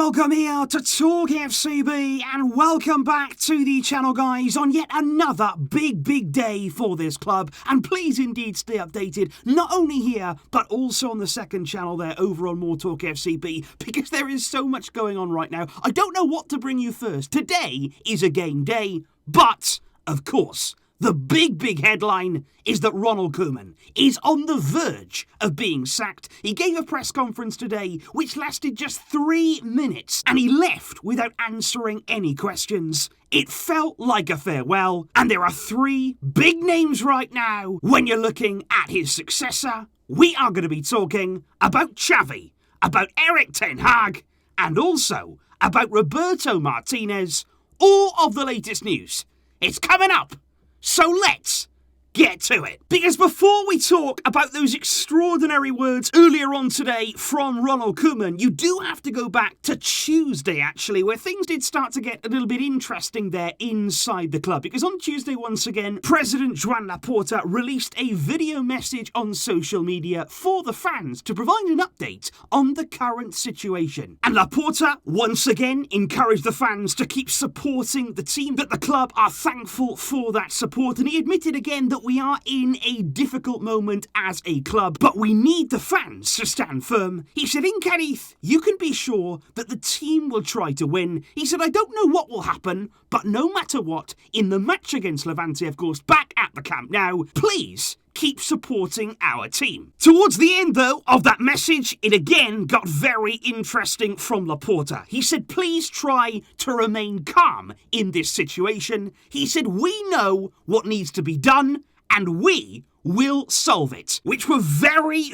welcome here to Talk FCB and welcome back to the channel, guys, on yet another big day for this club. And please indeed stay updated, not only here, but also on the second channel there over on More Talk FCB, because there is so much going on right now. I don't know what to bring you first. Today is a game day, but, of course, the big headline is that Ronald Koeman is on the verge of being sacked. He gave a press conference today which lasted just 3 minutes and he left without answering any questions. It felt like a farewell, and there are 3 big names right now when you're looking at his successor. We are going to be talking about Xavi, about Erik Ten Hag, and also about Roberto Martinez. All of the latest news. It's coming up. So let's get to it. Because before we talk about those extraordinary words earlier on today from Ronald Koeman, you do have to go back to Tuesday, actually, where things did start to get a little bit interesting there inside the club. Because on Tuesday, once again, President Joan Laporta released a video message on social media for the fans to provide an update on the current situation. And Laporta, once again, encouraged the fans to keep supporting the team, that the club are thankful for that support. And he admitted again that we are in a difficult moment as a club, but we need the fans to stand firm. He said, in Cadiz, you can be sure that the team will try to win. He said, I don't know what will happen, but no matter what, in the match against Levante, of course, back at the Camp Nou, please keep supporting our team. Towards the end, though, of that message, it again got very interesting from Laporta. He said, please try to remain calm in this situation. He said, we know what needs to be done, and we will solve it. Which were very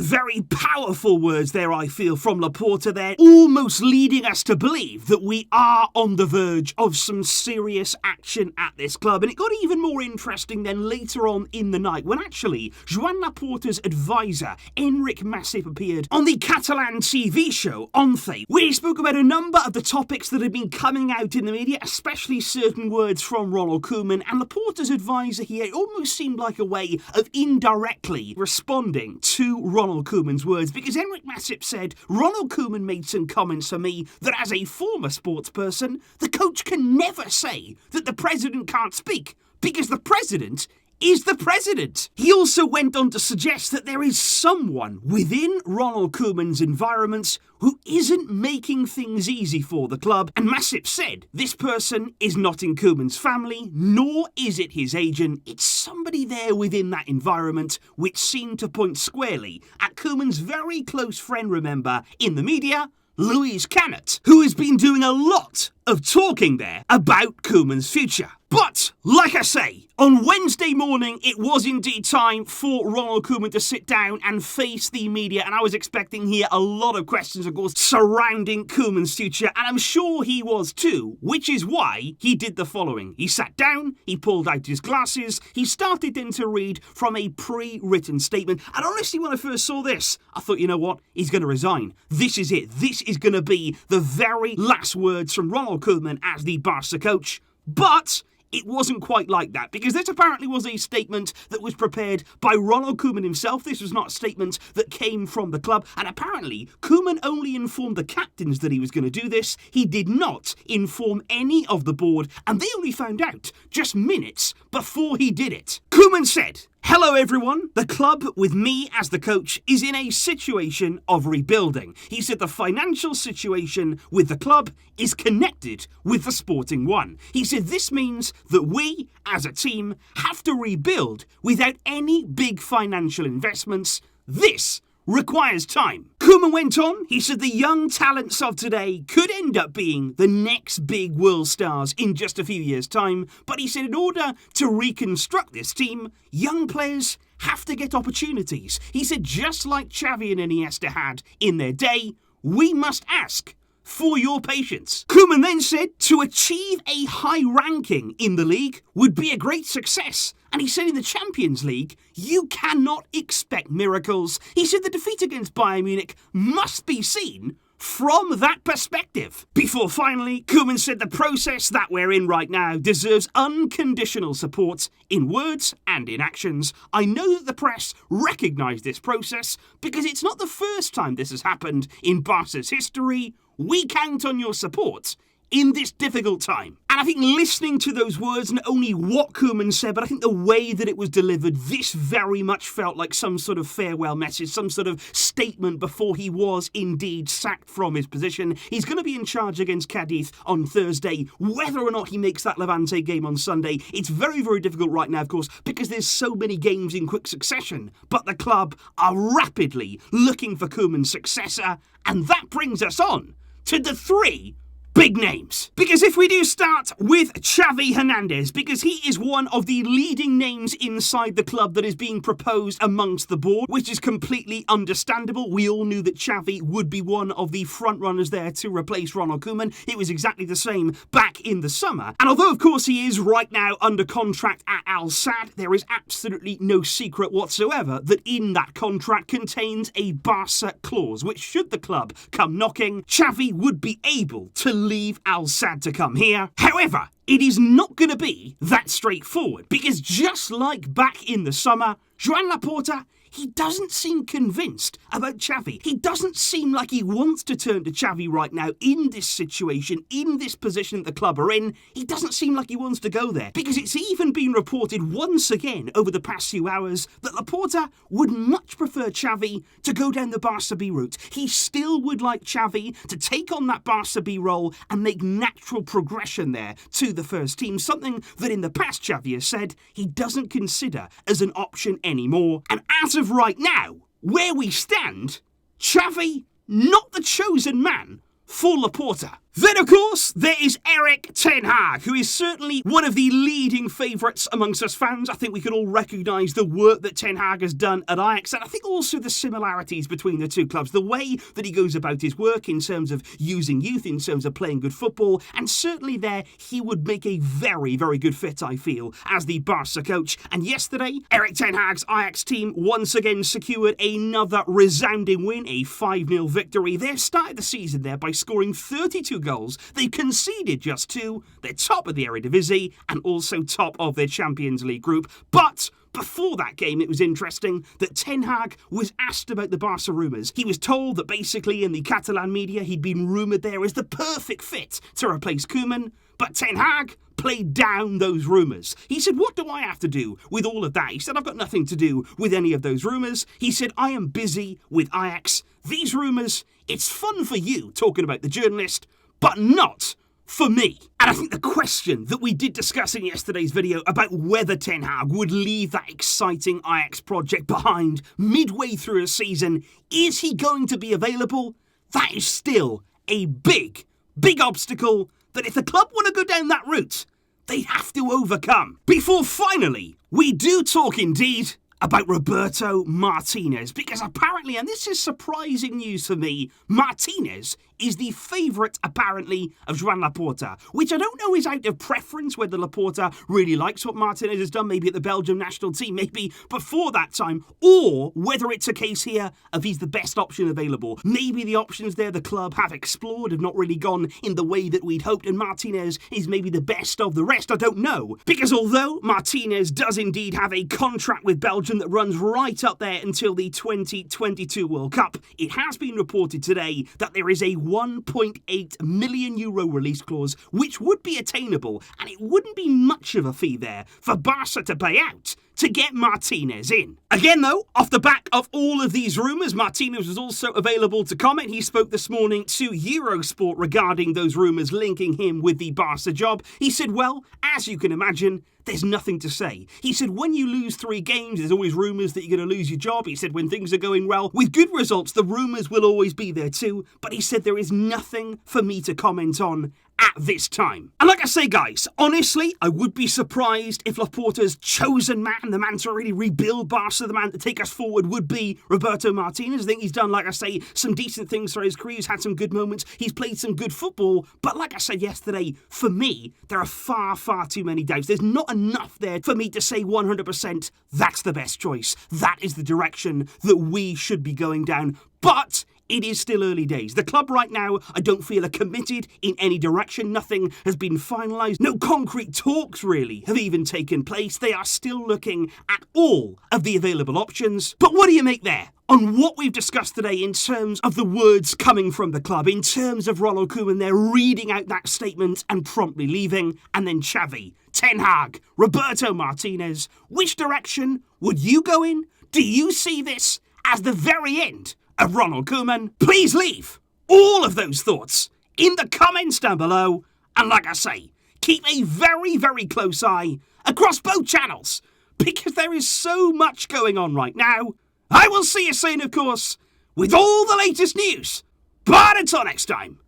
powerful words there, I feel, from Laporta there, almost leading us to believe that we are on the verge of some serious action at this club. And it got even more interesting then later on in the night, when actually Joan Laporta's advisor, Enric Massip, appeared on the Catalan TV show Once, where he spoke about a number of the topics that had been coming out in the media, especially certain words from Ronald Koeman. And Laporta's advisor here, it almost seemed like a way of indirectly responding to Ronald Koeman's words, because Enric Massip said, Ronald Koeman made some comments for me that as a former sports person, the coach can never say that the president can't speak, because the president is the president. He also went on to suggest that there is someone within Ronald Koeman's environment who isn't making things easy for the club, and Massip said this person is not in Koeman's family, nor is it his agent. It's somebody there within that environment, which seemed to point squarely at Koeman's very close friend, remember, in the media, Luis Canet, who has been doing a lot of talking there about Koeman's future. But, like I say, on Wednesday morning, it was indeed time for Ronald Koeman to sit down and face the media, and I was expecting here a lot of questions, of course, surrounding Koeman's future, and I'm sure he was too, which is why he did the following. He sat down, he pulled out his glasses, he started then to read from a pre-written statement, and honestly, when I first saw this, I thought, you know what, he's going to resign. This is it. This is going to be the very last words from Ronald Koeman as the Barça coach. But it wasn't quite like that, because this apparently was a statement that was prepared by Ronald Koeman himself. This was not a statement that came from the club, and apparently Koeman only informed the captains that he was going to do this. He did not inform any of the board, and they only found out just minutes before he did it. Koeman said, hello everyone, the club with me as the coach is in a situation of rebuilding. He said the financial situation with the club is connected with the sporting one. He said this means that we as a team have to rebuild without any big financial investments. This requires time. Koeman went on, he said the young talents of today could end up being the next big world stars in just a few years' time, but he said in order to reconstruct this team, young players have to get opportunities. He said just like Xavi and Iniesta had in their day, we must ask for your patience. Koeman then said to achieve a high ranking in the league would be a great success. And he said in the Champions League, you cannot expect miracles. He said the defeat against Bayern Munich must be seen from that perspective. Before finally, Koeman said the process that we're in right now deserves unconditional support in words and in actions. I know that the press recognise this process because it's not the first time this has happened in Barca's history. we count on your support in this difficult time. And I think listening to those words, not only what Koeman said, but I think the way that it was delivered, this very much felt like some sort of farewell message, some sort of statement before he was indeed sacked from his position. He's going to be in charge against Cadiz on Thursday. Whether or not he makes that Levante game on Sunday, it's very, very difficult right now, of course, because there's so many games in quick succession. But the club are rapidly looking for Koeman's successor, and that brings us on to the three big names. Because if we do start with Xavi Hernandez, because he is one of the leading names inside the club that is being proposed amongst the board, which is completely understandable. We all knew that Xavi would be one of the front runners there to replace Ronald Koeman. It was exactly the same back in the summer. And although, of course, he is right now under contract at Al Sadd, there is absolutely no secret whatsoever that in that contract contains a Barça clause, which should the club come knocking, Xavi would be able to leave Al Sadd to come here. However, it is not going to be that straightforward, because just like back in the summer, Joan Laporta, he doesn't seem convinced about Xavi. He doesn't seem like he wants to turn to Xavi right now in this situation, in this position that the club are in. He doesn't seem like he wants to go there, because it's even been reported once again over the past few hours that Laporta would much prefer Xavi to go down the Barça B route. He still would like Xavi to take on that Barça B role and make natural progression there to the first team, something that in the past Xavi has said he doesn't consider as an option anymore. And as of right now, where we stand, Xavi, not the chosen man for Laporta. Then, of course, there is Erik Ten Hag, who is certainly one of the leading favourites amongst us fans. I think we can all recognise the work that Ten Hag has done at Ajax, and I think also the similarities between the two clubs, the way that he goes about his work in terms of using youth, in terms of playing good football, and certainly there he would make a very, very good fit, I feel, as the Barca coach. And yesterday, Erik Ten Hag's Ajax team once again secured another resounding win, a 5-0 victory. They've started the season there by scoring 32 goals. They conceded just 2. They're top of the Eredivisie and also top of their Champions League group. But before that game, it was interesting that Ten Hag was asked about the Barca rumours. He was told that basically in the Catalan media he'd been rumoured there as the perfect fit to replace Koeman. But Ten Hag played down those rumours. He said, what do I have to do with all of that? He said, I've got nothing to do with any of those rumours. He said, I am busy with Ajax. These rumours, it's fun for you talking about the journalist, but not for me. And I think the question that we did discuss in yesterday's video about whether Ten Hag would leave that exciting Ajax project behind midway through a season, is he going to be available? That is still a big, big obstacle that if the club want to go down that route, they'd have to overcome. Before finally, we do talk indeed about Roberto Martinez, because apparently, and this is surprising news for me, Martinez is the favourite, apparently, of Joan Laporta, which I don't know is out of preference, whether Laporta really likes what Martinez has done, maybe at the Belgium national team, maybe before that time, or whether it's a case here of he's the best option available. Maybe the options there the club have explored have not really gone in the way that we'd hoped, and Martinez is maybe the best of the rest. I don't know, because although Martinez does indeed have a contract with Belgium that runs right up there until the 2022 World Cup, it has been reported today that there is a €1.8 million release clause, which would be attainable, and it wouldn't be much of a fee there for Barca to pay out to get Martinez in. Again though, off the back of all of these rumours, Martinez was also available to comment. He spoke this morning to Eurosport regarding those rumours linking him with the Barca job. He said, well, as you can imagine, there's nothing to say. He said, when you lose 3 games, there's always rumours that you're going to lose your job. He said, when things are going well, with good results, the rumours will always be there too. But he said, there is nothing for me to comment on at this time. And like I say, guys, honestly, I would be surprised if Laporta's chosen man, the man to really rebuild Barca, the man to take us forward, would be Roberto Martinez. I think he's done, like I say, some decent things for his career. He's had some good moments. He's played some good football. But like I said yesterday, for me, there are far, far too many doubts. There's not enough there for me to say 100% that's the best choice. That is the direction that we should be going down. But it is still early days. The club right now, I don't feel are committed in any direction. Nothing has been finalised. No concrete talks really have even taken place. They are still looking at all of the available options. But what do you make there on what we've discussed today in terms of the words coming from the club, in terms of Ronald Koeman there reading out that statement and promptly leaving, and then Xavi, Ten Hag, Roberto Martinez? Which direction would you go in? Do you see this as the very end of Ronald Koeman? Please leave all of those thoughts in the comments down below. And like I say, keep a very, very close eye across both channels, because there is so much going on right now. I will see you soon, of course, with all the latest news. But until next time,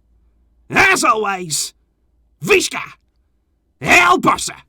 as always, Visca El Barça!